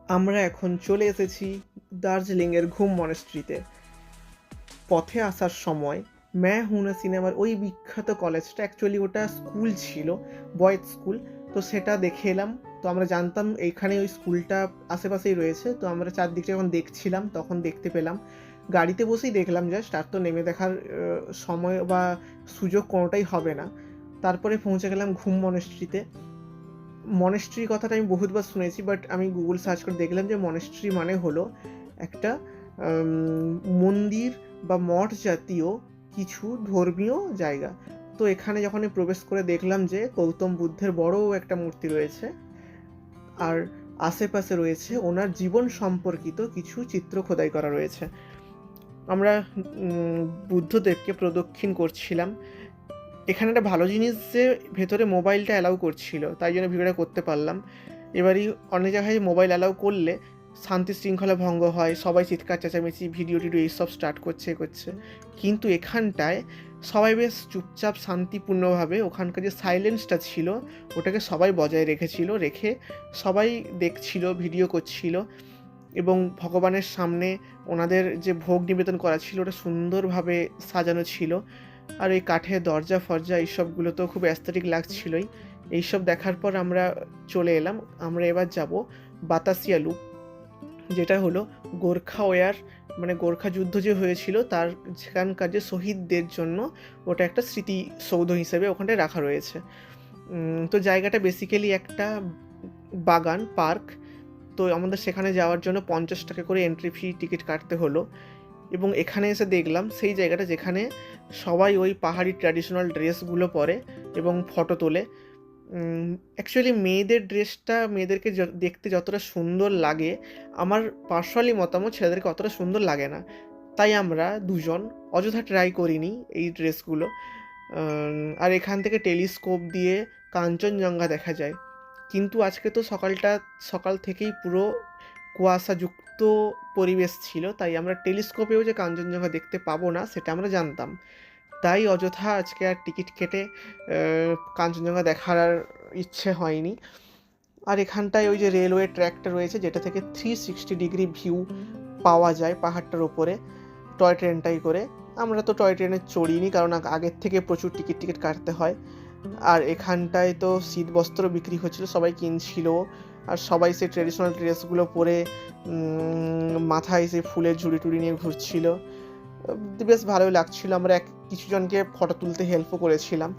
আমরা এখন চলে এসেছি দার্জিলিংয়ের ঘুম মনেস্ট্রিতে। পথে আসার সময় ম্যা হুনা সিনেমার ওই বিখ্যাত কলেজটা, অ্যাকচুয়ালি ওটা স্কুল ছিল, বয়েজ স্কুল। তো সেটা দেখে এলাম। তো আমরা জানতাম এইখানে ওই স্কুলটা আশেপাশেই রয়েছে। তো আমরা চারদিকটা যখন দেখছিলাম তখন দেখতে পেলাম, গাড়িতে বসেই দেখলাম জাস্ট, আর তো নেমে দেখার সময় বা সুযোগ কোনোটাই হবে না। তারপরে পৌঁছে গেলাম ঘুম মনেস্ট্রিতে। মনেস্ট্রি কথাটা আমি বহুতবার শুনেছি, বাট আমি গুগল সার্চ করে দেখলাম যে মনেস্ট্রি মানে হলো একটা মন্দির বা মঠ জাতীয় কিছু ধর্মীয় জায়গা। তো এখানে যখন আমি প্রবেশ করে দেখলাম যে গৌতম বুদ্ধের বড় একটা মূর্তি রয়েছে, আর আশেপাশে রয়েছে ওনার জীবন সম্পর্কিত কিছু চিত্র খোদাই করা রয়েছে। আমরা বুদ্ধদেবকে প্রদক্ষিণ করছিলাম। এখানে একটা ভালো জিনিস যে ভেতরে মোবাইলটা অ্যালাউ করছিল, তাই জন্য ভিডিওটা করতে পারলাম। এবারই অনেক জায়গায় মোবাইল অ্যালাউ করলে শান্তি শৃঙ্খলা ভঙ্গ হয়, সবাই চিৎকার চেঁচামেচি ভিডিও টিডিও এইসব স্টার্ট করছে। কিন্তু এখানটায় সবাই বেশ চুপচাপ শান্তিপূর্ণভাবে ওখানকার যে সাইলেন্সটা ছিল ওটাকে সবাই বজায় রেখে সবাই দেখছিল, ভিডিও করছিল। এবং ভগবানের সামনে ওনাদের যে ভোগ নিবেদন করা ছিল ওটা সুন্দরভাবে সাজানো ছিল। আর এই কাঠের দরজা ফরজা এইসবগুলো তো খুব অ্যাস্থেটিক লাগছিলই। এইসব দেখার পর আমরা চলে এলাম। আমরা এবার যাব বাতাসিয়া লুপ, যেটা হলো গোর্খা ওয়ার, মানে গোর্খা যুদ্ধ যে হয়েছিল তার সেখানকার যে শহীদদের জন্য ওটা একটা স্মৃতিসৌধ হিসেবে ওখানটায় রাখা রয়েছে। তো জায়গাটা বেসিক্যালি একটা বাগান, পার্ক। তো আমাদের সেখানে যাওয়ার জন্য 50 টাকা করে এন্ট্রি ফি টিকিট কাটতে হলো। এবং এখানে এসে দেখলাম সেই জায়গাটা যেখানে সবাই ওই পাহাড়ি ট্র্যাডিশনাল ড্রেসগুলো পরে এবং ফটো তোলে। অ্যাকচুয়ালি মেয়েদের ড্রেসটা মেয়েদেরকে দেখতে যতটা সুন্দর লাগে, আমার পার্সোনালি মতামত ছেলেদেরকে অতটা সুন্দর লাগে না। তাই আমরা দুজন অযথা ট্রাই করিনি এই ড্রেসগুলো। আর এখান থেকে টেলিস্কোপ দিয়ে কাঞ্চনজঙ্ঘা দেখা যায়। কিন্তু আজকে তো সকাল থেকেই পুরো কুয়াশাযুক্ত পরিবেশ ছিল, তাই আমরা টেলিস্কোপেও যে কাঞ্চনজঙ্ঘা দেখতে পাবো না সেটা আমরা জানতাম। তাই অযথা আজকে আর টিকিট কেটে কাঞ্চনজঙ্ঘা দেখার আর ইচ্ছে হয়নি। আর এখানটায় ওই যে রেলওয়ে ট্র্যাকটা রয়েছে যেটা থেকে 360 ডিগ্রি ভিউ পাওয়া যায় পাহাড়টার ওপরে, টয় ট্রেনটাই করে। আমরা তো টয় ট্রেনে চড়িনি, কারণ আগের থেকে প্রচুর টিকিট কাটতে হয়। আর এখানটায় তো শীত বস্ত্র বিক্রি হচ্ছিল, সবাই কিনছিল। আর সবাই সেই ট্রেডিশনাল ড্রেসগুলো পরে মাথায় সেই ফুলের ঝুড়ি টুড়ি নিয়ে ঘুরছিল। বেশ ভালোই লাগছিল। আমরা কিছু জনকে ফটো তুলতে হেল্পও করেছিলাম।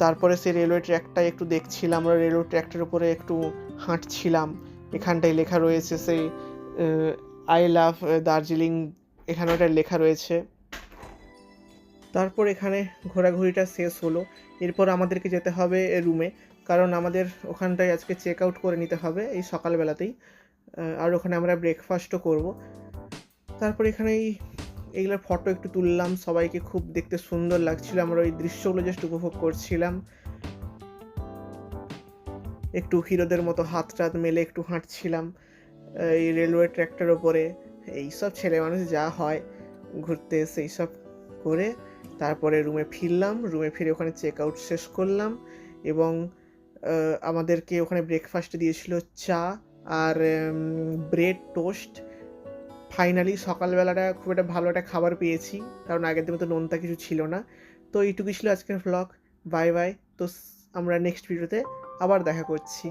তারপরে সেই রেলওয়ে ট্র্যাকটাই একটু দেখছিলাম, আমরা রেলওয়ে ট্র্যাকটার উপরে একটু হাঁটছিলাম। এখানটায় লেখা রয়েছে সেই আই লাভ দার্জিলিং, এখানে ওটা লেখা রয়েছে। তারপর এখানে ঘোরাঘুরিটা শেষ হলো। এরপর আমাদেরকে যেতে হবে রুমে, কারণ আমাদের ওখানটায় আজকে চেক আউট করে নিতে হবে এই সকালবেলাতেই। আর ওখানে আমরা ব্রেকফাস্টও করব। তারপর এখানে এইগুলোর ফটো একটু তুললাম, সবাইকে খুব দেখতে সুন্দর লাগছিল, আমরা ওই দৃশ্যগুলো জাস্ট উপভোগ করছিলাম। একটু হিরোদের মতো হাত টাত মেলে একটু হাঁটছিলাম এই রেলওয়ে ট্র্যাকটার ওপরে। এইসব ছেলে মানুষ যা হয় ঘুরতে এসে এইসব করে তারপরে রুমে ফিরলাম। রুমে ফিরে ওখানে চেক আউট শেষ করলাম এবং আমাদেরকে ওখানে ব্রেকফাস্ট দিয়েছিল চা আর ব্রেড টোস্ট। ফাইনালি সকালবেলাটা খুব একটা ভালো একটা খাবার পেয়েছি, কারণ আগের দিন তো নোনতা কিছু ছিল না। তো এইটুকুই ছিল আজকের ভ্লগ। Bye bye. তো আমরা নেক্সট ভিডিওতে আবার দেখা করছি।